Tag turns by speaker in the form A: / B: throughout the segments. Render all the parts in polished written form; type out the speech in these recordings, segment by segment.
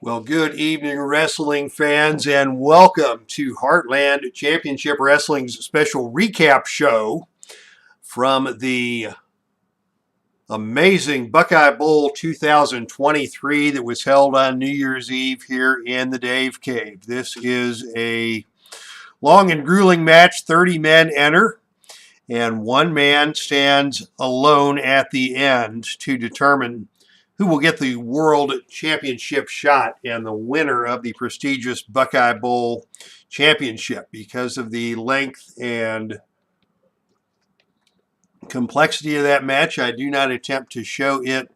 A: Well, good evening, wrestling fans, and welcome to Heartland Championship Wrestling's special recap show from the amazing Buckeye Bowl 2023 that was held on New Year's Eve here in the Dave Cave. This is a long and grueling match. 30 men enter, and one man stands alone at the end to determine who will get the World Championship shot and the winner of the prestigious Buckeye Bowl Championship. Because of the length and complexity of that match, I do not attempt to show it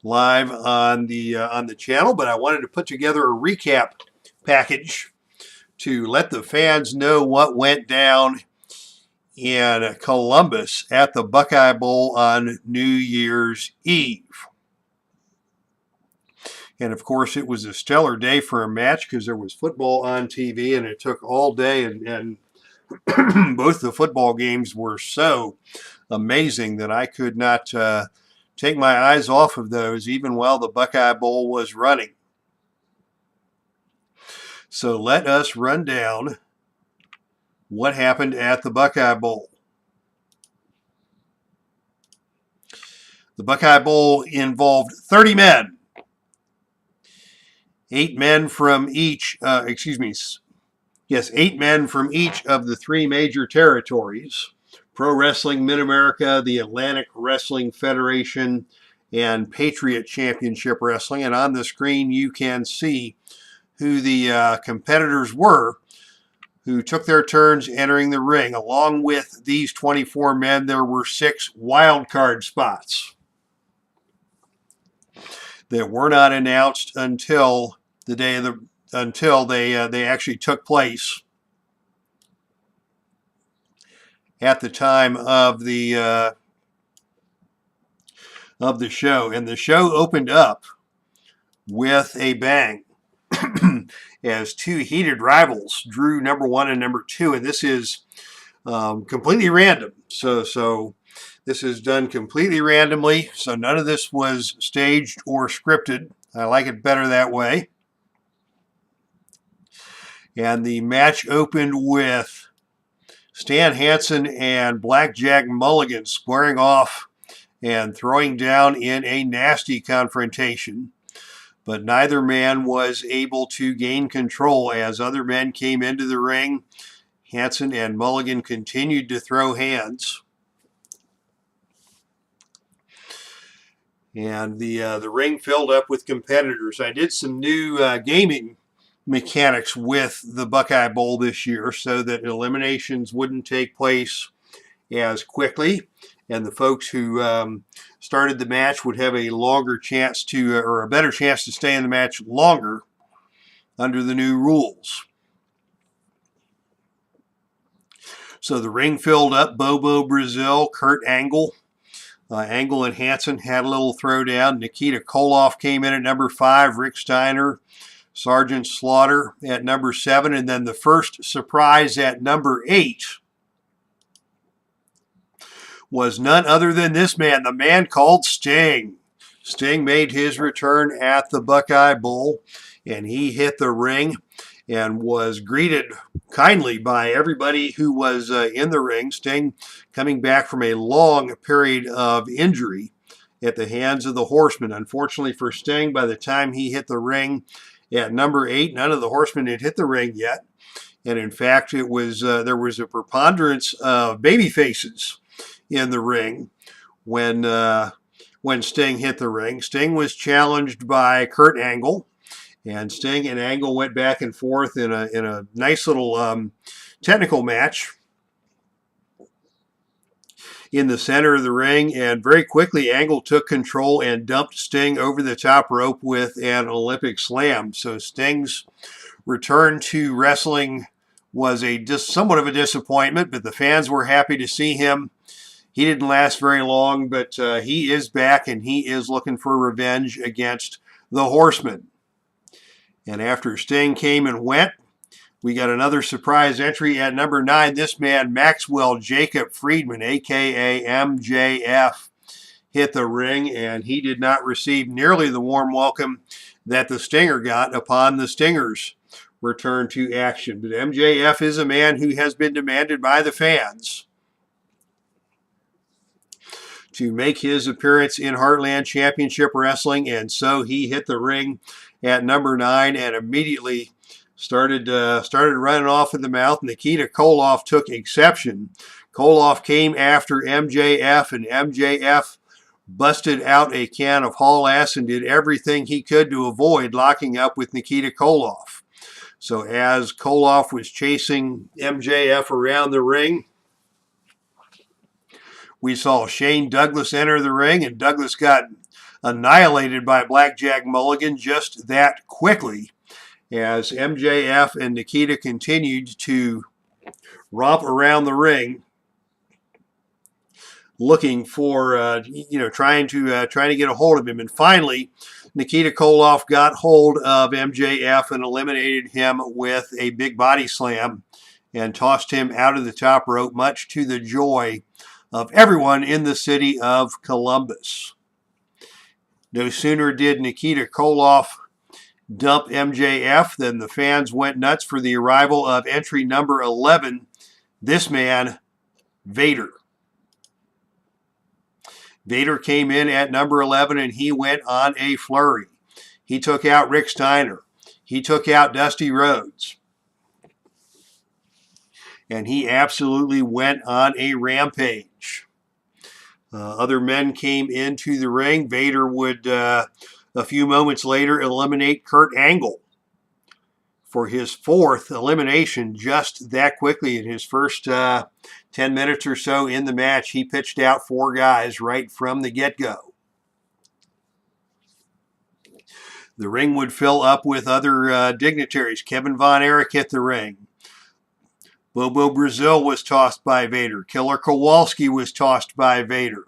A: live on the channel, but I wanted to put together a recap package to let the fans know what went down in Columbus at the Buckeye Bowl on New Year's Eve. And of course, it was a stellar day for a match because there was football on TV and it took all day, and both the football games were so amazing that I could not take my eyes off of those even while the Buckeye Bowl was running. So let us run down what happened at the Buckeye Bowl. The Buckeye Bowl involved 30 men. 8 men from each, 8 men from each of the 3 major territories: Pro Wrestling Mid-America, the Atlantic Wrestling Federation, and Patriot Championship Wrestling. And on the screen you can see who the competitors were who took their turns entering the ring. Along with these 24 men, there were 6 wild card spots that were not announced until the day of they actually took place at the time of the show. And the show opened up with a bang as 2 heated rivals drew number 1 and number 2, and this is completely random. So this is done completely randomly, so none of this was staged or scripted. I like it better that way. And the match opened with Stan Hansen and Blackjack Mulligan squaring off and throwing down in a nasty confrontation. But neither man was able to gain control as other men came into the ring. Hansen and Mulligan continued to throw hands. And the ring filled up with competitors. I did some new gaming mechanics with the Buckeye Bowl this year so that eliminations wouldn't take place as quickly, and the folks who started the match would have a longer chance to, or a better chance to stay in the match longer under the new rules. So the ring filled up. Bobo Brazil, Kurt Angle. Angle and Hansen had a little throwdown. Nikita Koloff came in at number 5. Rick Steiner, Sergeant Slaughter at number 7. And then the first surprise at number 8 was none other than this man, the man called Sting. Sting made his return at the Buckeye Bowl, and he hit the ring and was greeted kindly by everybody who was in the ring. Sting coming back from a long period of injury at the hands of the Horsemen. Unfortunately for Sting, by the time he hit the ring at number 8, none of the Horsemen had hit the ring yet. And in fact, it was there was a preponderance of baby faces in the ring when Sting hit the ring. Sting was challenged by Kurt Angle, and Sting and Angle went back and forth in a nice little technical match in the center of the ring. And very quickly, Angle took control and dumped Sting over the top rope with an Olympic slam. So Sting's return to wrestling was somewhat of a disappointment, but the fans were happy to see him. He didn't last very long, but he is back, and he is looking for revenge against the Horsemen. And after Sting came and went, we got another surprise entry at number 9. This man, Maxwell Jacob Friedman, a.k.a. MJF. hit the ring, and he did not receive nearly the warm welcome that the Stinger got upon the Stinger's return to action. But MJF is a man who has been demanded by the fans to make his appearance in Heartland Championship Wrestling, and so he hit the ring at number 9 and immediately started running off at the mouth. Nikita Koloff took exception. Koloff came after MJF, and MJF busted out a can of haul ass and did everything he could to avoid locking up with Nikita Koloff. So as Koloff was chasing MJF around the ring, we saw Shane Douglas enter the ring, and Douglas got annihilated by Blackjack Mulligan just that quickly as MJF and Nikita continued to romp around the ring, looking for, trying to get a hold of him. And finally, Nikita Koloff got hold of MJF and eliminated him with a big body slam and tossed him out of the top rope, much to the joy of everyone in the city of Columbus. No sooner did Nikita Koloff dump MJF than the fans went nuts for the arrival of entry number 11, this man, Vader. Vader came in at number 11 and he went on a flurry. He took out Rick Steiner. He took out Dusty Rhodes. And he absolutely went on a rampage. Other men came into the ring. Vader would, a few moments later, eliminate Kurt Angle for his 4th elimination just that quickly. In his first 10 minutes or so in the match, he pitched out 4 guys right from the get-go. The ring would fill up with other dignitaries. Kevin Von Erich hit the ring. Bobo Brazil was tossed by Vader. Killer Kowalski was tossed by Vader.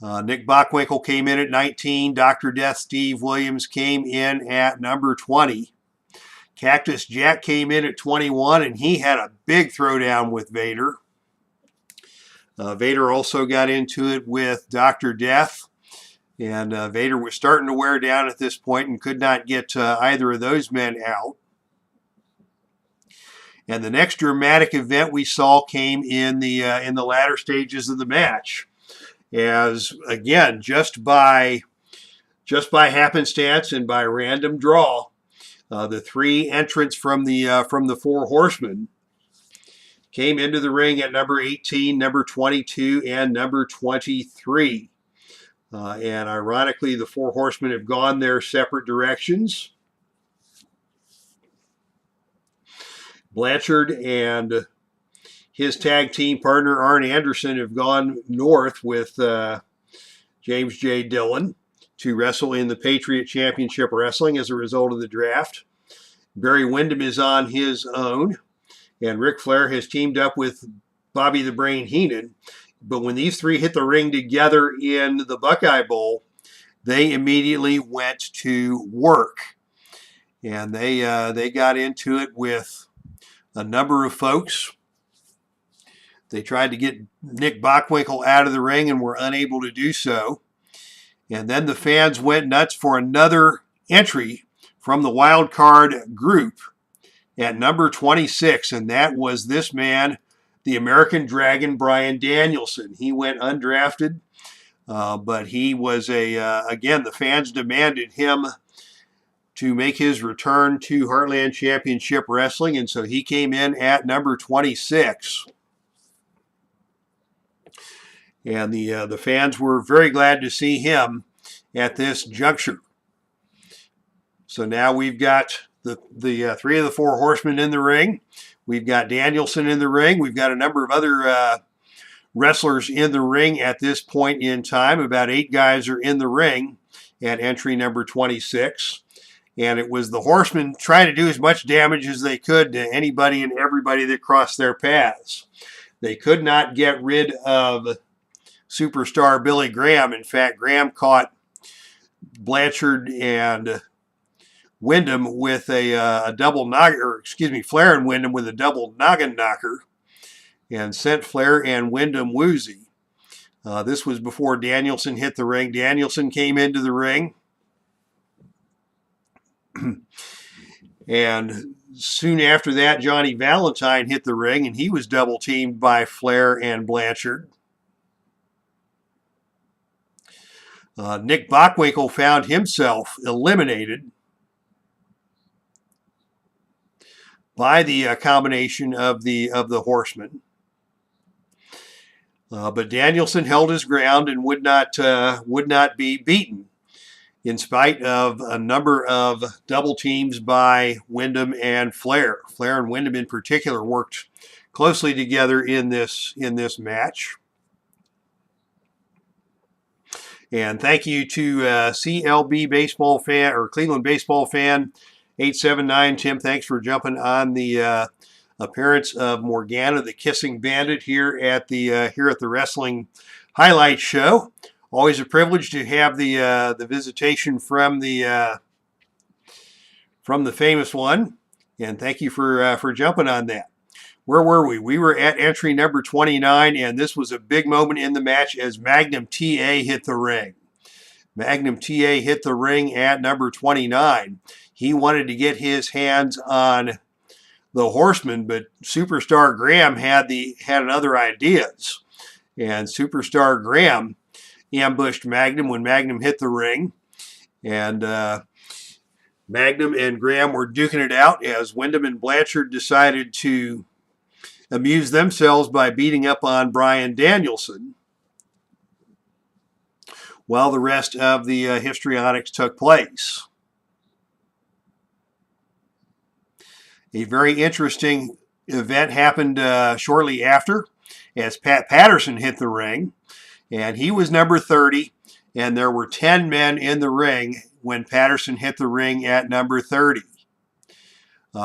A: Nick Bockwinkel came in at 19. Dr. Death Steve Williams came in at number 20. Cactus Jack came in at 21, and he had a big throwdown with Vader. Vader also got into it with Dr. Death, and Vader was starting to wear down at this point and could not get either of those men out. And the next dramatic event we saw came in the latter stages of the match, as again, just by happenstance and by random draw, the 3 entrants from the 4 Horsemen came into the ring at number 18, number 22, and number 23. And ironically, the 4 Horsemen have gone their separate directions. Blanchard and his tag team partner, Arn Anderson, have gone north with James J. Dillon to wrestle in the Patriot Championship Wrestling as a result of the draft. Barry Windham is on his own, and Ric Flair has teamed up with Bobby the Brain Heenan. But when these 3 hit the ring together in the Buckeye Bowl, they immediately went to work. And they got into it with a number of folks. They tried to get Nick Bockwinkel out of the ring and were unable to do so. And then the fans went nuts for another entry from the wild card group at number 26, and that was this man, the American Dragon, Bryan Danielson. He went undrafted, but he was again, the fans demanded him to make his return to Heartland Championship Wrestling, and so he came in at number 26. And the fans were very glad to see him at this juncture. So now we've got the 3 of the 4 Horsemen in the ring. We've got Danielson in the ring. We've got a number of other wrestlers in the ring at this point in time. About 8 guys are in the ring at entry number 26. And it was the Horsemen trying to do as much damage as they could to anybody and everybody that crossed their paths. They could not get rid of superstar Billy Graham. In fact, Graham caught Blanchard and Windham with a double noggin, or excuse me, Flair and Windham with a double noggin knocker, and sent Flair and Windham woozy. This was before Danielson hit the ring. Danielson came into the ring. And soon after that, Johnny Valentine hit the ring, and he was double teamed by Flair and Blanchard. Nick Bockwinkel found himself eliminated by the combination of the Horsemen. But Danielson held his ground and would not be beaten, in spite of a number of double teams by Windham and Flair. Flair and Windham in particular worked closely together in this match. And thank you to CLB baseball fan, or Cleveland baseball fan 879. Tim, thanks for jumping on the appearance of Morgana, the Kissing Bandit, here at the Wrestling Highlight Show. Always a privilege to have the visitation from the famous one, and thank you for jumping on that. Where were we? We were at entry number 29, and this was a big moment in the match as Magnum TA hit the ring. Magnum TA hit the ring at number 29. He wanted to get his hands on the Horseman, but Superstar Graham had other ideas, and Superstar Graham ambushed Magnum when Magnum hit the ring, and Magnum and Graham were duking it out as Windham and Blanchard decided to amuse themselves by beating up on Bryan Danielson, while the rest of the histrionics took place. A very interesting event happened shortly after, as Pat Patterson hit the ring, and he was number 30, and there were 10 men in the ring when Patterson hit the ring at number 30.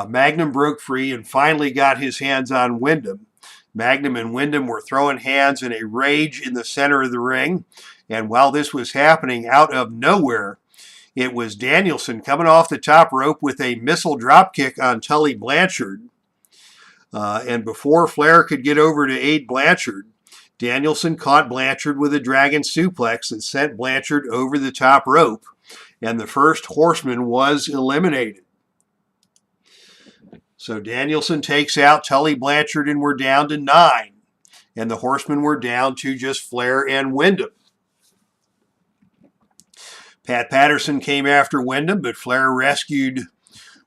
A: Magnum broke free and finally got his hands on Windham. Magnum and Windham were throwing hands in a rage in the center of the ring, and while this was happening, out of nowhere, it was Danielson coming off the top rope with a missile dropkick on Tully Blanchard. And before Flair could get over to aid Blanchard, Danielson caught Blanchard with a dragon suplex that sent Blanchard over the top rope, and the first Horseman was eliminated. So Danielson takes out Tully Blanchard, and we're down to 9. And the Horsemen were down to just Flair and Windham. Pat Patterson came after Windham, but Flair rescued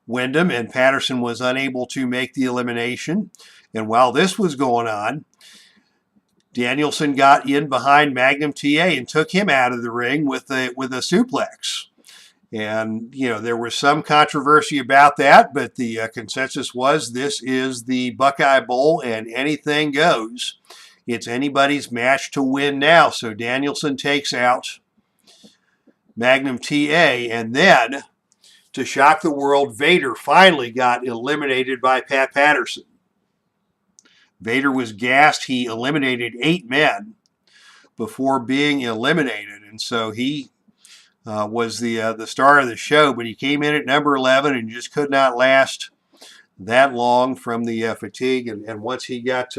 A: Windham, and Patterson was unable to make the elimination. And while this was going on, Danielson got in behind Magnum TA and took him out of the ring with a suplex. And, there was some controversy about that, but the consensus was this is the Buckeye Bowl and anything goes. It's anybody's match to win now. So Danielson takes out Magnum TA, and then, to shock the world, Vader finally got eliminated by Pat Patterson. Vader was gassed. He eliminated 8 men before being eliminated, and so he was the star of the show, but he came in at number 11 and just could not last that long from the fatigue. And once he got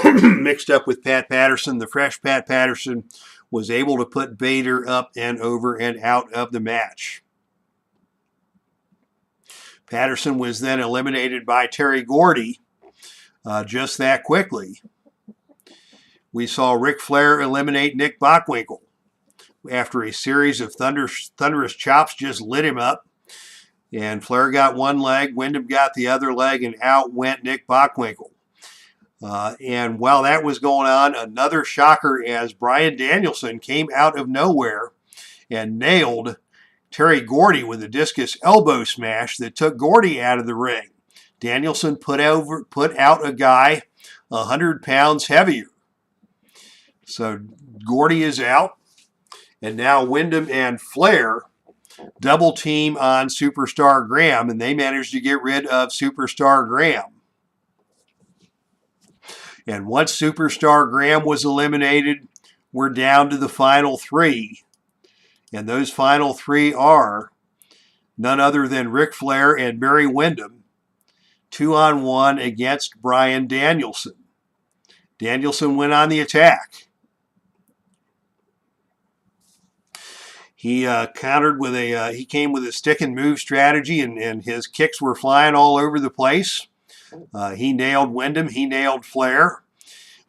A: mixed up with Pat Patterson, the fresh Pat Patterson was able to put Vader up and over and out of the match. Patterson was then eliminated by Terry Gordy just that quickly. We saw Ric Flair eliminate Nick Bockwinkel after a series of thunderous chops just lit him up. And Flair got one leg, Windham got the other leg, and out went Nick Bockwinkel. And while that was going on, another shocker as Bryan Danielson came out of nowhere and nailed Terry Gordy with a discus elbow smash that took Gordy out of the ring. Danielson put out a guy 100 pounds heavier. So Gordy is out. And now Windham and Flair double team on Superstar Graham, and they managed to get rid of Superstar Graham. And once Superstar Graham was eliminated, we're down to the final 3. And those final 3 are none other than Ric Flair and Barry Windham, 2-on-1 against Bryan Danielson. Danielson went on the attack. He countered with he came with a stick and move strategy, and his kicks were flying all over the place. He nailed Wyndham. He nailed Flair.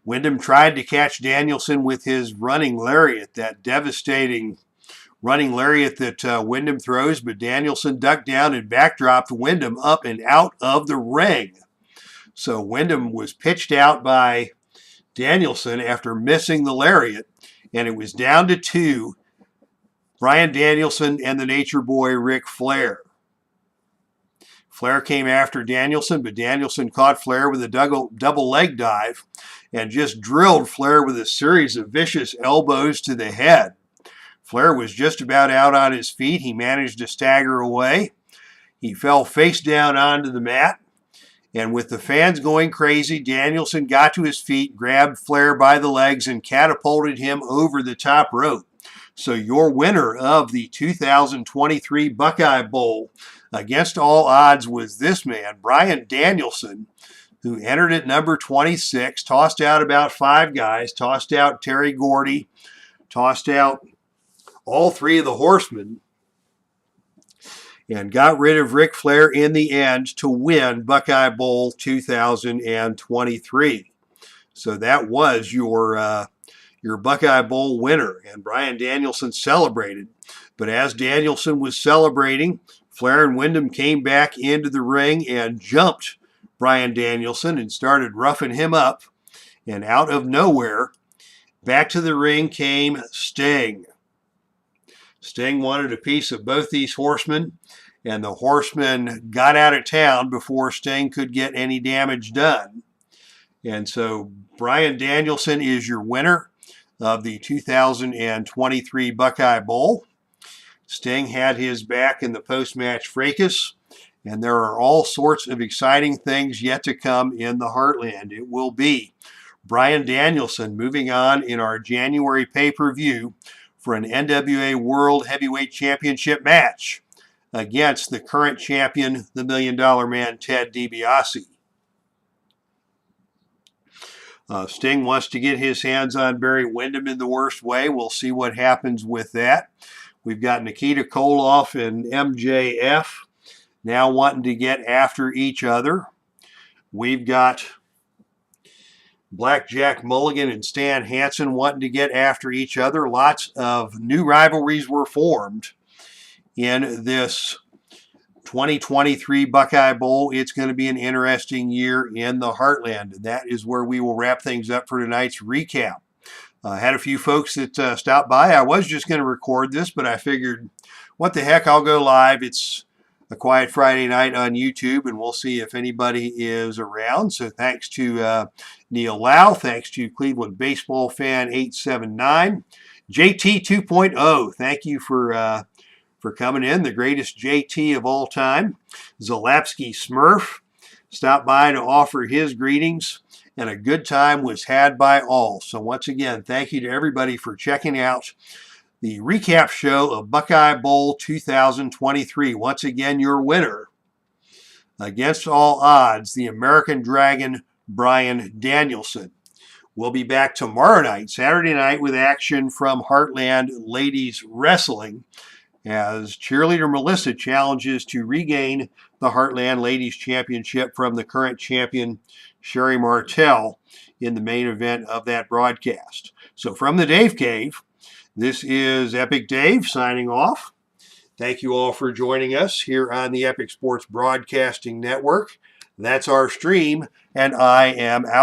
A: Wyndham tried to catch Danielson with his running lariat, that devastating running lariat that Wyndham throws, but Danielson ducked down and backdropped Wyndham up and out of the ring. So Wyndham was pitched out by Danielson after missing the lariat, and it was down to 2. Brian Danielson and the Nature Boy Ric Flair. Flair came after Danielson, but Danielson caught Flair with a double leg dive and just drilled Flair with a series of vicious elbows to the head. Flair was just about out on his feet. He managed to stagger away. He fell face down onto the mat. And with the fans going crazy, Danielson got to his feet, grabbed Flair by the legs, and catapulted him over the top rope. So your winner of the 2023 Buckeye Bowl, against all odds, was this man, Brian Danielson, who entered at number 26, tossed out about 5 guys, tossed out Terry Gordy, tossed out all 3 of the horsemen, and got rid of Ric Flair in the end to win Buckeye Bowl 2023. So that was your Buckeye Bowl winner, and Brian Danielson celebrated. But as Danielson was celebrating, Flair and Wyndham came back into the ring and jumped Brian Danielson and started roughing him up. And out of nowhere, back to the ring came Sting. Sting wanted a piece of both these horsemen, and the horsemen got out of town before Sting could get any damage done. And so Brian Danielson is your winner of the 2023 Buckeye Bowl. Sting had his back in the post-match fracas, and there are all sorts of exciting things yet to come in the Heartland. It will be Brian Danielson moving on in our January pay-per-view for an NWA World Heavyweight Championship match against the current champion, the $1 Million Man, Ted DiBiase. Sting wants to get his hands on Barry Windham in the worst way. We'll see what happens with that. We've got Nikita Koloff and MJF now wanting to get after each other. We've got Blackjack Mulligan and Stan Hansen wanting to get after each other. Lots of new rivalries were formed in this 2023 Buckeye Bowl. It's going to be an interesting year in the Heartland. And that is where we will wrap things up for tonight's recap. I had a few folks that stopped by. I was just going to record this, but I figured, what the heck, I'll go live. It's a quiet Friday night on YouTube, and we'll see if anybody is around. So thanks to Neil Lau. Thanks to Cleveland Baseball Fan 879. JT 2.0, thank you for coming in, the greatest JT of all time. Zalapsky Smurf stopped by to offer his greetings, and a good time was had by all. So once again, thank you to everybody for checking out the recap show of Buckeye Bowl 2023. Once again, your winner, against all odds, the American Dragon, Brian Danielson. We'll be back tomorrow night, Saturday night, with action from Heartland Ladies Wrestling, as cheerleader Melissa challenges to regain the Heartland Ladies Championship from the current champion, Sherry Martel, in the main event of that broadcast. So from the Dave Cave, this is Epic Dave signing off. Thank you all for joining us here on the Epic Sports Broadcasting Network. That's our stream, and I am out.